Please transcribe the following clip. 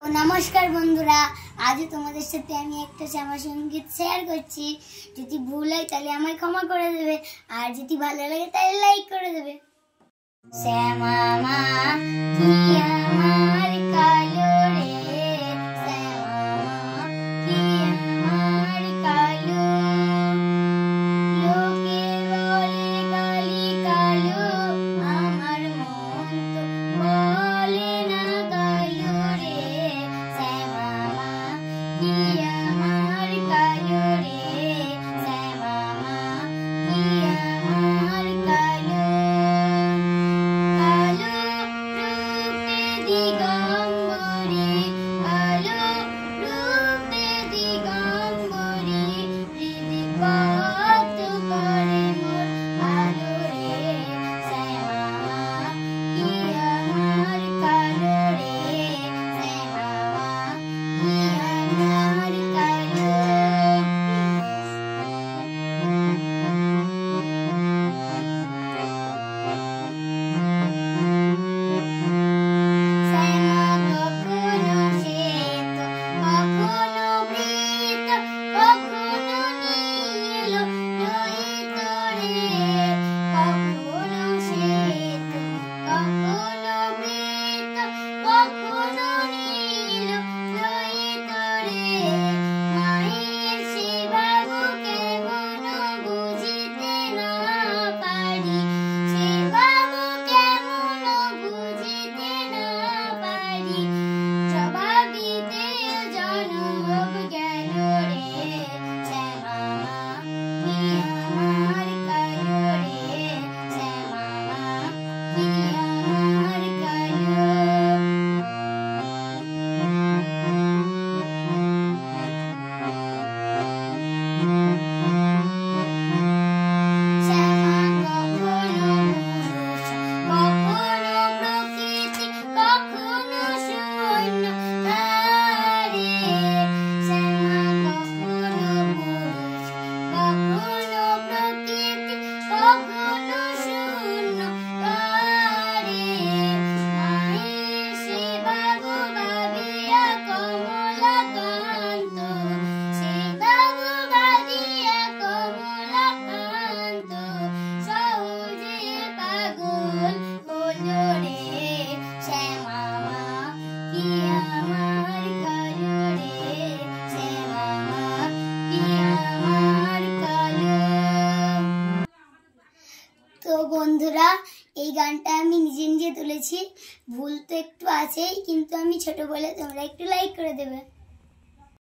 नमस्कार बंधुरा आज तुम्हारे साथे आमी एकटा श्यामा संगीत शेयर करছি যদি ভুল হয় তাহলে আমায় ক্ষমা করে দেবে আর যদি ভালো লাগে তাহলে লাইক করে দেবে শ্যামা মা কি আমার কালো রে শ্যামা মা কি আমার কালো লোকে বলে কালি কালো আমার মন তো বলে না কালো রে শ্যামা মা কি আমার কালো রে শ্যামা মা কি আমার কালো तो बंधुरा এই গানটা আমি নিজে নিজে তুলেছি ভুল তো একটু আছেই কিন্তু আমি ছোট বলে তোমরা একটু লাইক করে দেবে।